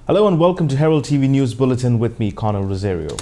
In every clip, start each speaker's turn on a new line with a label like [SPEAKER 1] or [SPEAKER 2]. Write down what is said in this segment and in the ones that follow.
[SPEAKER 1] Hello and welcome to Herald TV News Bulletin with me, Connor Rosario.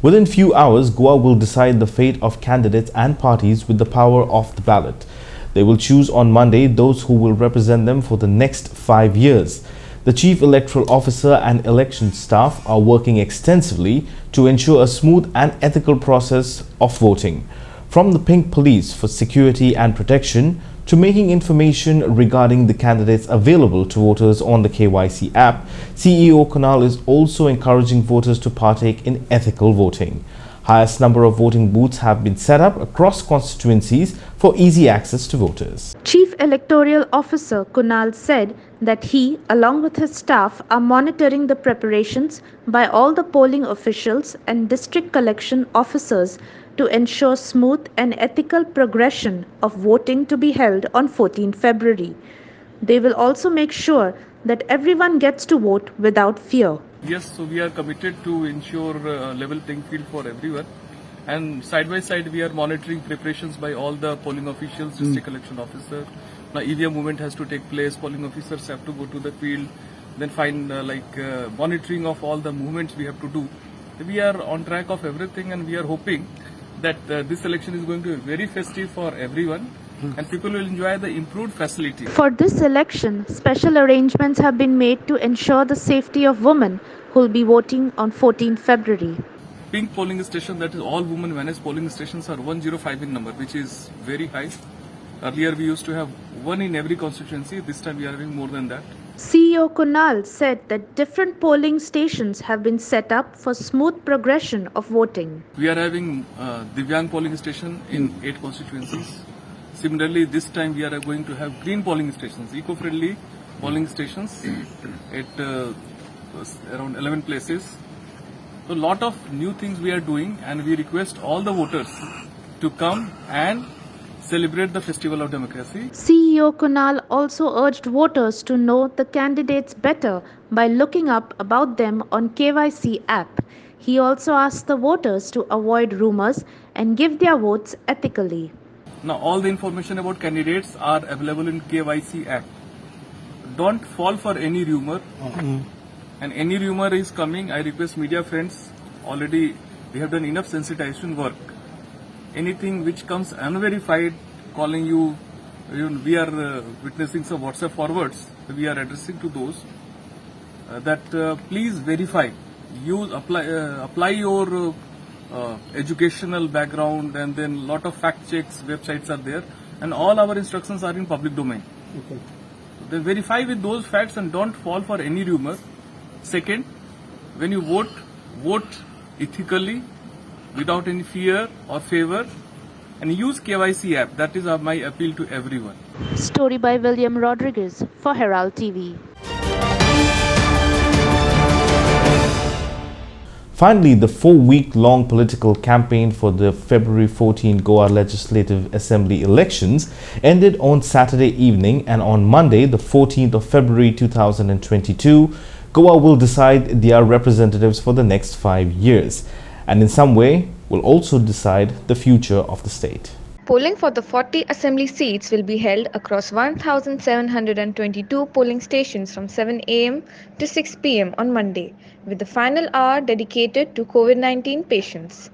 [SPEAKER 1] Within few hours, Goa will decide the fate of candidates and parties with the power of the ballot. They will choose on Monday those who will represent them for the next 5 years. The Chief Electoral Officer and election staff are working extensively to ensure a smooth and ethical process of voting. From the Pink Police for security and protection to making information regarding the candidates available to voters on the KYC app, CEO Kunal is also encouraging voters to partake in ethical voting. Highest number of voting booths have been set up across constituencies for easy access to voters.
[SPEAKER 2] Chief Electoral Officer Kunal said that he, along with his staff, are monitoring the preparations by all the polling officials and district collection officers to ensure smooth and ethical progression of voting to be held on 14 February. They will also make sure that everyone gets to vote without fear.
[SPEAKER 3] Yes, so we are committed to ensure level playing field for everyone. And side by side, we are monitoring preparations by all the polling officials, district election officer. Now, EVM movement has to take place. Polling officers have to go to the field. Then find monitoring of all the movements we have to do. We are on track of everything, and we are hoping that this election is going to be very festive for everyone. And people will enjoy the improved facility.
[SPEAKER 2] For this election, special arrangements have been made to ensure the safety of women who will be voting on 14 February.
[SPEAKER 3] Pink polling station, that is all women managed polling stations, are 105 in number, which is very high. Earlier we used to have one in every constituency. This time we are having more than that.
[SPEAKER 2] CEO Kunal said that different polling stations have been set up for smooth progression of voting.
[SPEAKER 3] We are having Divyang polling station in 8 constituencies. Similarly, this time we are going to have green polling stations, eco-friendly polling stations at around 11 places. So, a lot of new things we are doing, and we request all the voters to come and celebrate the festival of democracy.
[SPEAKER 2] CEO Kunal also urged voters to know the candidates better by looking up about them on KYC app. He also asked the voters to avoid rumors and give their votes ethically.
[SPEAKER 3] Now, all the information about candidates are available in KYC app. Don't fall for any rumor. And any rumor is coming, I request media friends, already we have done enough sensitization work. Anything which comes unverified, calling you, we are witnessing some WhatsApp forwards, we are addressing to those that please verify, apply your educational background, and then lot of fact checks websites are there, and all our instructions are in public domain. Okay. Then verify with those facts and don't fall for any rumor. Second, when you vote, vote ethically, without any fear or favor, and use KYC app. That is my appeal to everyone.
[SPEAKER 2] Story by William Rodriguez for Herald TV.
[SPEAKER 1] Finally, the 4-week-long political campaign for the February 14 Goa Legislative Assembly elections ended on Saturday evening, and on Monday, the 14th of February 2022, Goa will decide their representatives for the next 5 years, and in some way will also decide the future of the state.
[SPEAKER 4] Polling for the 40 assembly seats will be held across 1,722 polling stations from 7 a.m. to 6 p.m. on Monday, with the final hour dedicated to COVID-19 patients.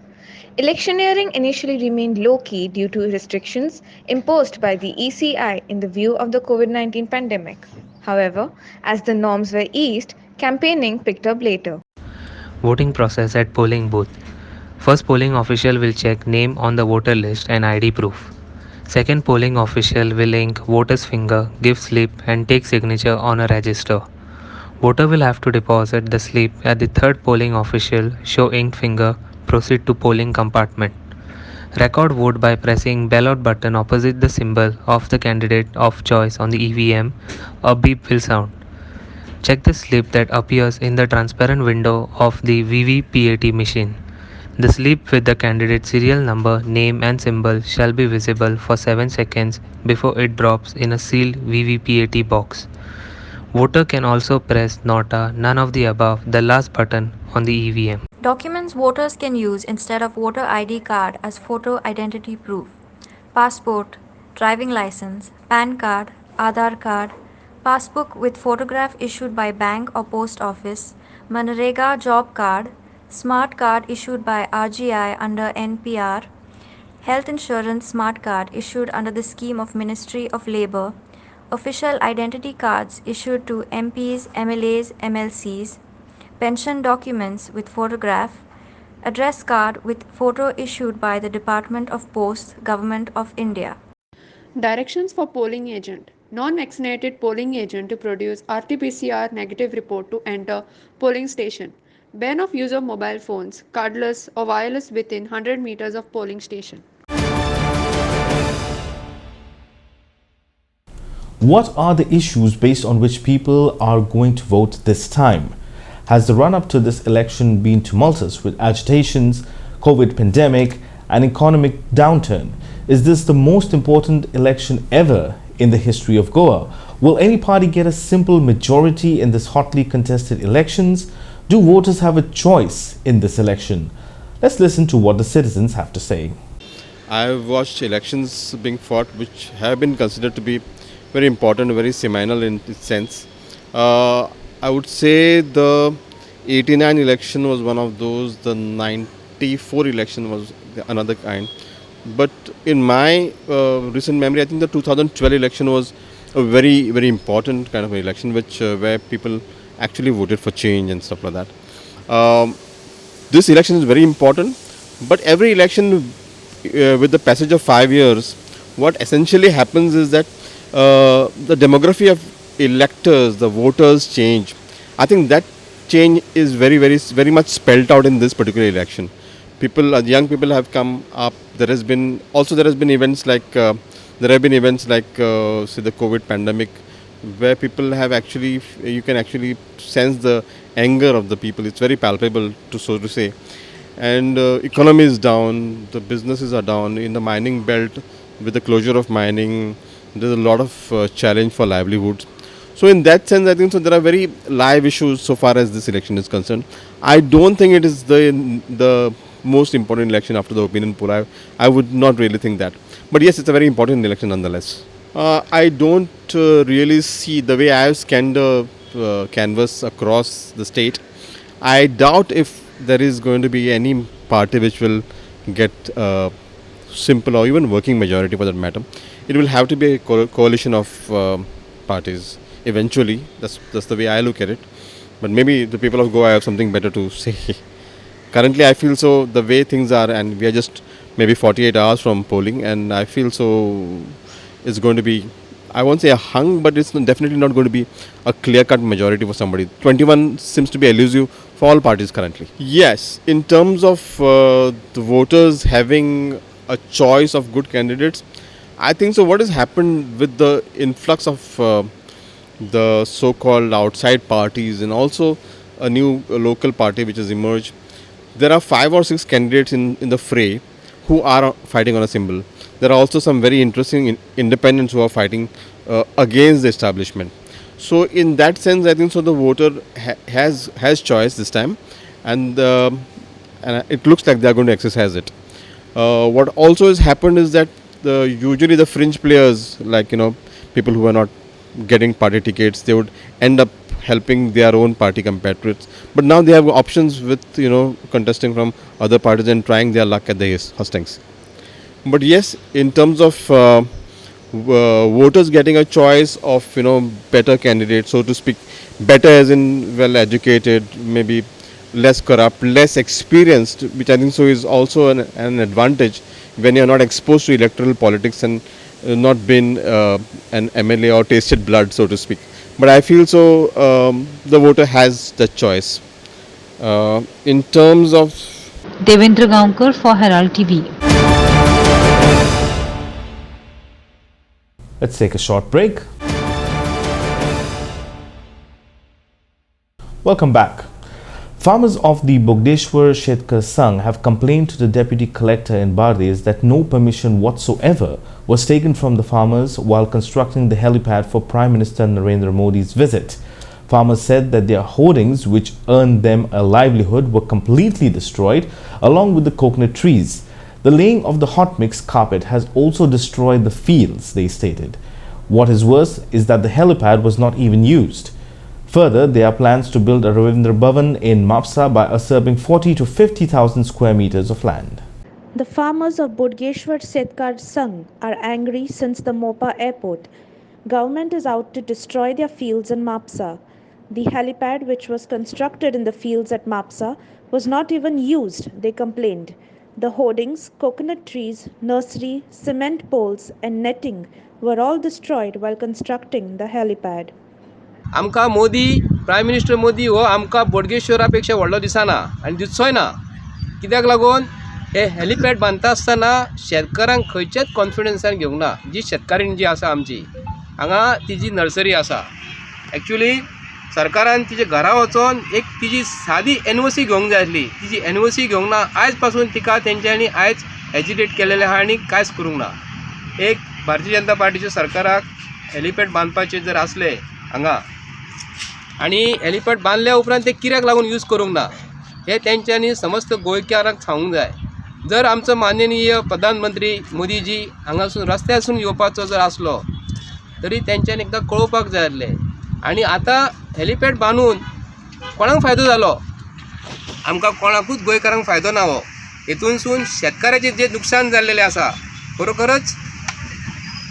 [SPEAKER 4] Electioneering initially remained low-key due to restrictions imposed by the ECI in the view of the COVID-19 pandemic. However, as the norms were eased, campaigning picked up later.
[SPEAKER 5] Voting process at polling booth. First polling official will check name on the voter list and ID proof. Second polling official will ink voter's finger, give slip and take signature on a register. Voter will have to deposit the slip at the third polling official, show inked finger, proceed to polling compartment. Record vote by pressing ballot button opposite the symbol of the candidate of choice on the EVM. A beep will sound. Check the slip that appears in the transparent window of the VVPAT machine. The slip with the candidate serial number, name and symbol shall be visible for 7 seconds before it drops in a sealed VVPAT box. Voter can also press Nota, none of the above, the last button on the EVM.
[SPEAKER 6] Documents voters can use instead of voter ID card as photo identity proof: passport, driving license, PAN card, Aadhaar card, passbook with photograph issued by bank or post office, Manrega job card, smart card issued by RGI under NPR, health insurance smart card issued under the scheme of Ministry of Labour, official identity cards issued to MPs, MLAs, MLCs, pension documents with photograph, address card with photo issued by the Department of Posts, Government of India.
[SPEAKER 7] Directions for polling agent. Non-vaccinated polling agent to produce RT-PCR negative report to enter polling station. Ban of use of mobile phones, cardless or wireless within 100 meters of polling station.
[SPEAKER 1] What are the issues based on which people are going to vote this time? Has the run-up to this election been tumultuous with agitations, COVID pandemic, and economic downturn? Is this the most important election ever in the history of Goa? Will any party get a simple majority in this hotly contested elections? Do voters have a choice in this election? Let's listen to what the citizens have to say.
[SPEAKER 8] I've watched elections being fought which have been considered to be very important, very seminal in its sense. I would say the 89 election was one of those, the 94 election was another kind. But in my recent memory, I think the 2012 election was a very, very important kind of election which where people actually voted for change and stuff like that. This election is very important, but every election with the passage of 5 years, what essentially happens is that the demography of electors, the voters change. I think that change is very much spelled out in this particular election. People, young people have come up. There has been events like say the COVID pandemic, where people have actually, you can actually sense the anger of the people. It's very palpable, so to say. And economy is down, the businesses are down in the mining belt. With the closure of mining, there's a lot of challenge for livelihoods. So in that sense, I think so there are very live issues so far as this election is concerned. I don't think it is the most important election after the opinion poll. I would not really think that. But yes, it's a very important election nonetheless. I don't really see, the way I have scanned the canvas across the state, I doubt if there is going to be any party which will get simple or even working majority for that matter. It will have to be a coalition of parties eventually. That's the way I look at it. But maybe the people of Goa have something better to say. Currently I feel so, the way things are, and we are just maybe 48 hours from polling, and I feel so it's going to be, I won't say a hung, but it's definitely not going to be a clear-cut majority for somebody. 21 seems to be elusive for all parties currently. Yes, in terms of the voters having a choice of good candidates, I think so. What has happened with the influx of the so-called outside parties and also a new local party which has emerged, there are 5 or 6 candidates in the fray who are fighting on a symbol. There are also some very interesting independents who are fighting against the establishment. So in that sense, I think so the voter has choice this time, and it looks like they are going to exercise it. What also has happened is that usually the fringe players, like people who are not getting party tickets, they would end up helping their own party compatriots. But now they have options with contesting from other parties and trying their luck at the hustings. But yes, in terms of voters getting a choice of better candidates, so to speak, better as in well educated, maybe less corrupt, less experienced, which I think so is also an advantage when you are not exposed to electoral politics and not been an MLA or tasted blood, so to speak. But I feel so the voter has the choice. In terms of
[SPEAKER 9] Devendra Gaonkar for Herald TV.
[SPEAKER 1] Let's take a short break. Welcome back. Farmers of the Bogdeshwar Shetkar Sangh have complained to the Deputy Collector in Bardez that no permission whatsoever was taken from the farmers while constructing the helipad for Prime Minister Narendra Modi's visit. Farmers said that their hoardings, which earned them a livelihood, were completely destroyed, along with the coconut trees. The laying of the hot mix carpet has also destroyed the fields, they stated. What is worse is that the helipad was not even used. Further, there are plans to build a Ravindra Bhavan in Mapsa by usurping 40 to 50,000 square meters of land.
[SPEAKER 2] The farmers of Bodgeshwar Setkar Sangh are angry since the Mopa airport. Government is out to destroy their fields in Mapsa. The helipad, which was constructed in the fields at Mapsa, was not even used, they complained. The hoardings, coconut trees, nursery, cement poles and netting were all destroyed while constructing the helipad.
[SPEAKER 10] आमकां Modi prime minister Modi हो आमकां बोडगेश्वरा पेक्षा व्हडलो दिसना आनी दिसचोय ना. कित्याक लागून हे हेलिपॅड बांदता आसतना शेतकारांक खंयचेच कॉन्फिडन्सान घेवंक ना. जी शेतकारीण जी आसा आमची हांगा तिजी नर्सरी आसा. एक्चुली सरकारान तिजे घरा वचोन एक तिजी सादी एनओसी घेवंक जाय आसली. तिजी एनओसी घेवंक ना. आयज पासून तिका तेंच्यांनी आयज एजिटेट केलेले आहा आनी कांयच करूंक ना. एक भारतीय जनता पार्टीच्या सरकाराक हेलिपॅड बांदपाचे जर आसले हांगा आनी हेलिपॅड बांदल्या उपरांत ते कित्याक लागून यूज करूंक ना हे तेंच्यांनी समस्त गोंयकारांक सांगूंक जाय. जर आमचो माननीय प्रधानमंत्री मोदीजी हांगासून रस्त्यासून येवपाचो जर आसलो तरी तेंच्यांनी एकदां कळोवपाक जाय आसलें. आनी आतां हेलिपॅड बांदून कोणाक फायदो जालो? आमकां कोणाकूच गोंयकारांक फायदो ना. हो हेतूनसून शेतकाराचें जें नुकसान जाल्लेलें आसा खरोखरच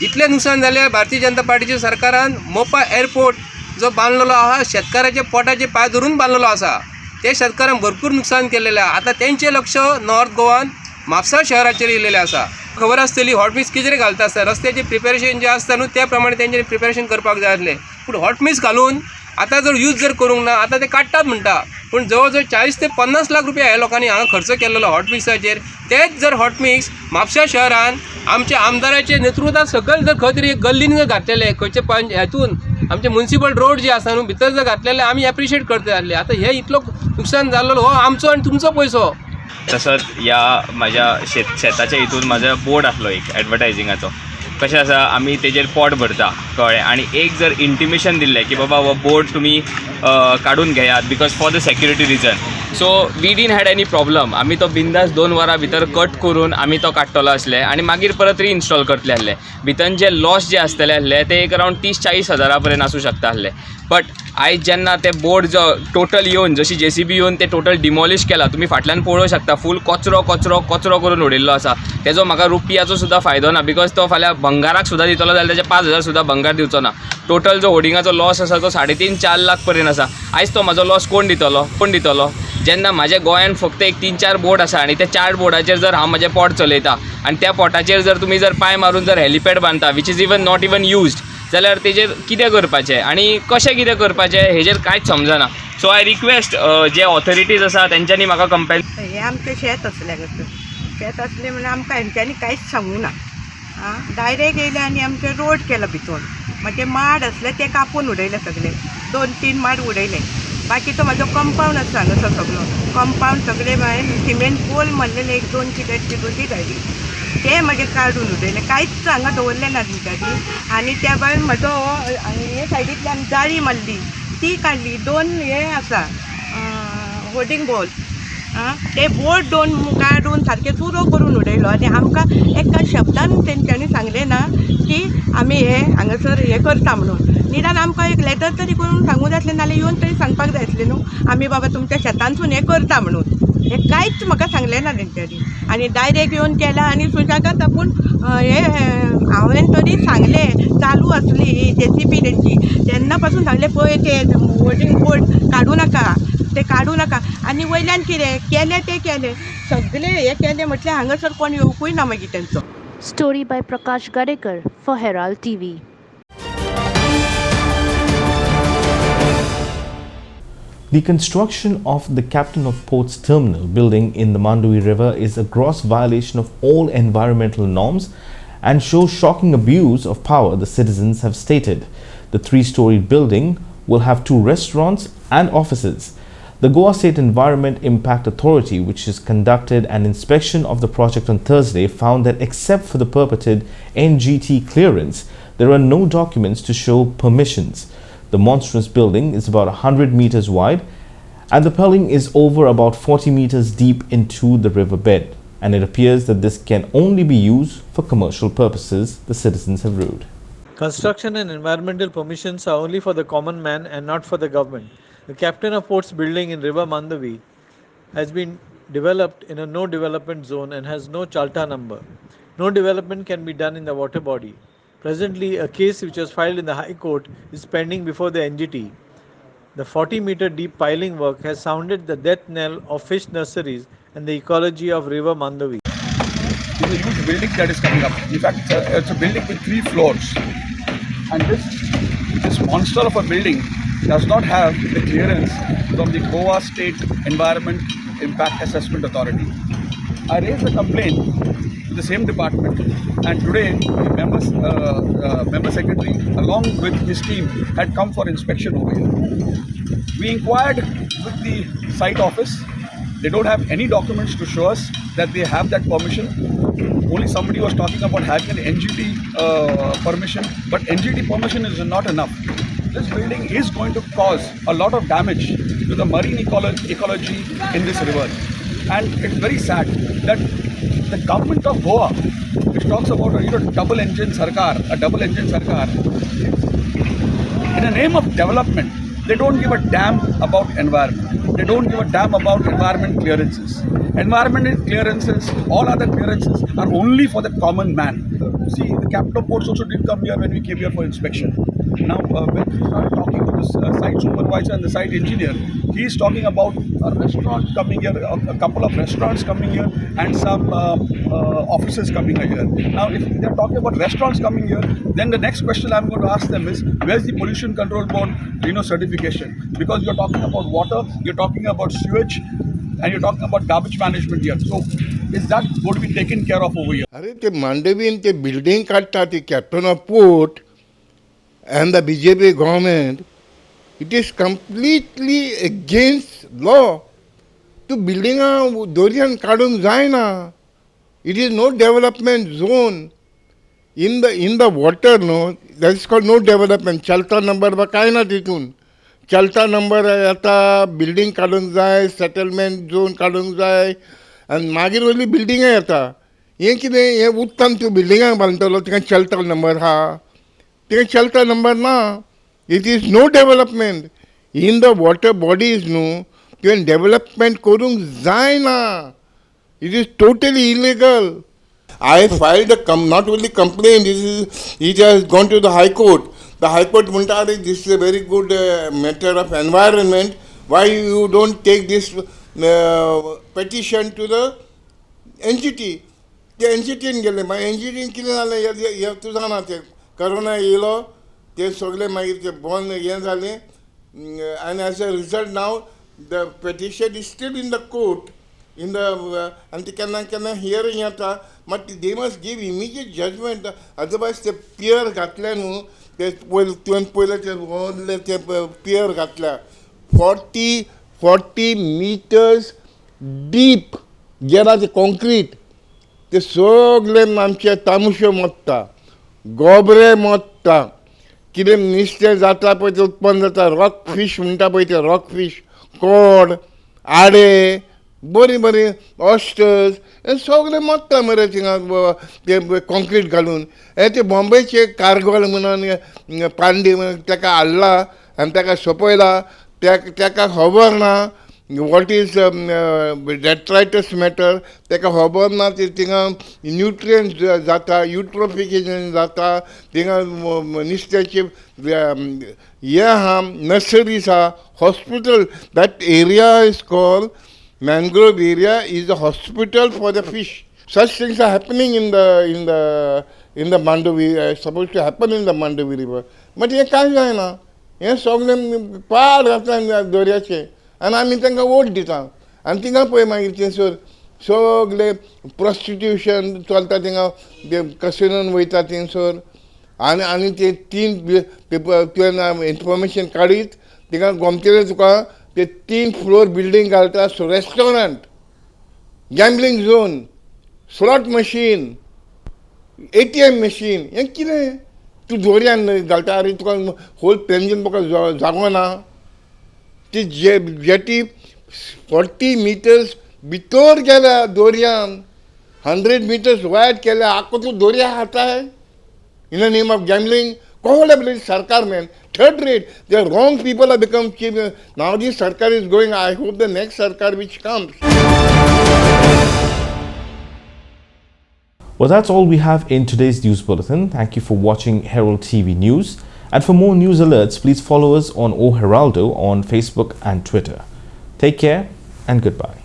[SPEAKER 10] इतलें नुकसान जालें. भारतीय जनता पार्टीच्या सरकारान मोपा एअरपोर्ट जो बांदलेलो आहा शेतकाराच्या पोटाचे पांय धरून बांदलेलो आसा. ते शेतकारांक भरपूर नुकसान केलेलें आहा. आतां तेंचें लक्ष नॉर्थ गोवान म्हापसा शहराचेर येयलेलें आसा. खबर आसतली हॉट मिक्स कितें घालता आसता रस्त्याचें प्रिपेरेशन जें आसता न्हू त्या प्रमाणे तेंच्यांनी प्रिपेरेशन करपाक जाय आसलें. पूण हॉट मिक्स घालून आतां जर यूज जर करूंक ना आतां ते काडटात म्हणटा. पूण जवळ जवळ 40 ते 50 लाख रुपया ह्या लोकांनी हांगा खर्च केलेलो हॉट मिक्साचेर. तेच जर हॉट मिक्स म्हापसा शहरान आमच्या आमदाराचे नेतृत्वात सकयल जर खंय तरी गल्लीन जर घातलेले खंयचे हातून आमचे म्युनिसिपल रोड जे आसा न्हू भितर जर घातलेले आमी एप्रिशिएट करता आसले. आतां हे इतलो नुकसान जाल्लो हो आमचो आनी तुमचो पयसो.
[SPEAKER 11] तसोच ह्या म्हाज्या शेताच्या हितून म्हाजो बोर्ड आसलो एक एडवर्टायजिंगाचो. कशें आसा आमी तेजेर पोट भरता कळ्ळें आनी एक जर इंटिमेशन दिल्लें की बाबा हो बोर्ड तुमी काडून घेयात because for the security reason. So we didn't had any problem. आमी तो बिंदास 2 वरां भितर कट करून आमी तो काडटलो आसले आनी मागीर परत रिइन्स्टॉल करतले आसले. भितर जे लॉस जे आसतले आसले ते एक अरावंड 30-40 हजारा पर्यंत आसूं शकता आसले. बट आयज जेन्ना ते बोर्ड जो टोटल येवन जशी JCB येवन ते टोटल डिमॉलिश केला तुमी फाटल्यान पळोवंक शकता. फूल कचरो कचरो कचरो करून उडयल्लो आसा. तेजो म्हाका रुपयाचो सुद्दां फायदो ना बिकॉज तो फाल्यां भंगाराक सुद्दां दितलो जाल्यार तेजे 5,000 सुद्दां भंगार दिवचो ना. टोटल जो होर्डिंगाचो लॉस आसा तो 3.5-4 लाख पर्यंत आसा. आयज तो म्हाजो लॉस कोण दितलो? जेन्ना म्हाज्या गोंयान फक्त एक 3-4 बोर्ड आसा आनी त्या 4 बोर्डाचेर जर हांव म्हाजें पोट चलयता आनी त्या पोटाचेर जर तुमी जर पांय मारून जर हेलिपॅड बांदता which is not even used जाल्यार तेजेर कितें करपाचें आनी कशें कितें करपाचें हेजेर कांयच समजना. सो आय रिक्वेस्ट जे ऑथॉरिटीज आसा तेंच्यांनी म्हाका कंपेल.
[SPEAKER 12] हे आमचें शेत आसलें शेत आसलें म्हणून आमकां हेंच्यांनी कांयच सांगूंक ना. डायरेक्ट येयले आनी आमचे रोड केलो भितर. मागीर माड आसले ते कापून उडयले सगळे. 2-3 माड उडयले. बाकीचो म्हाजो कंपाऊंड आसा हांगासर सगळो. कंपाऊंड सगळे हांवें सिमेंट पोल मारलेले 1-2 बेडची दोनी गाडी ते मागीर काडून उडयले. कांयच हांगा दवरलें ना गाडी. आनी त्या भायर म्हाजो हे सायडींतल्यान जाळी मारली ती काडली. 2 हे आसा होर्डिंग बोर्ड ते बोर्ड 2 काडून सारके चुरो करून उडयलो. आनी आमकां एका शब्दान तेंच्यांनी सांगलें ना की आमी हे हांगासर हे करता म्हणून. निदान आमकां एक लेटर तरी करून सांगूंक जाय आसलें नाल्यार येवन तरी सांगपाक जाय आसलें न्हू आमी बाबा तुमच्या शेतांतसून हे करता म्हणून. हे कांयच म्हाका सांगलें ना तेंच्यांनी. आनी डायरेक्ट येवन केला आनी सुशागाद आपूण हे हांवें तरी सांगलें चालू आसली JCB तेंची तेन्ना पासून सांगलें पळय ते होर्डिंग बोर्ड काडूं नाका ते काडूं नाका. आनी वयल्यान कितें केलें ते केलें सगळें हे केलें म्हटल्यार हांगासर कोण येवंकूय ना मागीर तेंचो.
[SPEAKER 2] Story by Prakash Gadekar for Herald TV.
[SPEAKER 1] The construction of the Captain of Ports terminal building in the Mandui River is a gross violation of all environmental norms and shows shocking abuse of power, the citizens have stated. The 3-storied building will have 2 restaurants and offices. The Goa State Environment Impact Authority, which has conducted an inspection of the project on Thursday, found that except for the purported NGT clearance, there are no documents to show permissions. The monstrous building is about 100 meters wide and the dwelling is over about 40 meters deep into the riverbed, and it appears that this can only be used for commercial purposes, the citizens have ruled.
[SPEAKER 13] Construction and environmental permissions are only for the common man and not for the government. The Captain of Ports building in River Mandavi has been developed in a no development zone and has no Chalta number. No development can be done in the water body. Presently, a case which was filed in the High Court is pending before the NGT. The 40-meter deep piling work has sounded the death knell of fish nurseries and the ecology of River Mandavi.
[SPEAKER 14] It's a huge building that is coming up. In fact, it's a building with 3 floors. And this monster of a building does not have the clearance from the Goa State Environment Impact Assessment Authority. I raised a complaint to the same department, and today the member secretary along with his team had come for inspection over here. We inquired with the site office. They don't have any documents to show us that they have that permission. Only somebody was talking about having an NGT permission, but NGT permission is not enough. This building is going to cause a lot of damage to the marine ecology in this river. And it's very sad that the government of Goa, which talks about a double-engine sarkar, in the name of development, they don't give a damn about environment. They don't give a damn about environment clearances. Environmental clearances, all other clearances are only for the common man. See, the Captain of Ports also did come here when we came here for inspection. Now, when we started talking to the site supervisor and the site engineer, he is talking about a restaurant coming here, a couple of restaurants coming here, and some offices coming here. Now, if they are talking about restaurants coming here, then the next question I am going to ask them is, where's the pollution control board, certification? Because you are talking about water, you are talking about sewage, and you're talking about garbage management here. So, is that going to be taken care of over here?
[SPEAKER 15] अरे ते मांडवीन ते building काडटा ते captain of port and the BJP government, it is completely against law to building a Dorian Kadun Zaina. It is no development zone in the water, no. That is called no development. Chalta number ba kai na titun. Chalta number आता building काढून जाय, settlement zone काढून जाय, and मागीर वयली building येता. हे कितें हे उत्तम त्यो बिल्डिंगाक बांदतलो तिका चलता नंबर हा. तिका चलता नंबर ना. It is no development. In the water bodies no, तुवें development करूंक जायना. It is totally illegal. I filed not only complaint, it has gone to the High Court. The High Court म्हणटा this is a very good matter of environment. Why you don't take this petition to the NGT? ते NGTन गेले. मागीर NGTन कितें जालें हे तूं जाणा तें corona येयलो ते सगळे मागीर ते बंद हें जालें. And as a result now the petition is still in the court. And ते केन्ना hearing येता. But they must give immediate judgment. Otherwise ते pier घातले न्हू. ते तुवें पयलें ते pier घातल्या 40 meters deep गेला ते concrete. ते सगळे आमचे तामुशे मोडटा, गोबरे मोडटा, कितें नुस्तें जाता पळय तें उत्पन्न जाता, रॉक फीश म्हणटा पळय ते रॉक फीश, कोड, आडे, बरी ऑस्टर्स हे सगळे मोडटा मरे थिंगा ते कॉन्क्रीट घालून. हे ते बॉम्बेचे कारगोल म्हणून पांडे ताका हाडला आनी ताका सोपयला. ताका खबर ना what is detritus matter. ताका खबर ना ते थिंगा न्यूट्रियंट्स जाता, यूट्रोफिकेशन जाता, थिंगा नुस्त्याचे हे आहा, नर्सरीज आहा, hospital. That area is called mangrove area is a hospital for the fish. Such things are happening in the Mandavi, supposed to happen in the Mandavi river. But हे काय जायना. हे सगळे पाड घातला दर्याचे आनी आमी तांकां वोट दिता. आनी थिंगा पळय मागीर थंयसर सगळे प्रॉस्टिट्यूशन चलता थिंगा ते कसिनोन वयता थंयसर. आनी ते 3 तुवें इन्फॉर्मेशन काडीत थिंगा गोमतेले तुका ते 3 फ्लोर बिल्डिंग घालता. Restaurant, gambling zone, slot machine, ATM machine. हें कितें तूं दोरयान घालता. अरे तुका होल पेंजीन तुका जागो ना. ती जेटी 40 meters भितर गेल्या दोरयान, 100 meters वायड केल्या. आख्खो तूं दोर्या खाता. in the name of gambling. Sarkar man, third rate, the wrong people have become chief. Now this Sarkar is going, I hope the next Sarkar which comes.
[SPEAKER 1] Well, that's all we have in today's news bulletin. Thank you for watching Herald TV News. And for more news alerts, please follow us on O Heraldo on Facebook and Twitter. Take care and goodbye.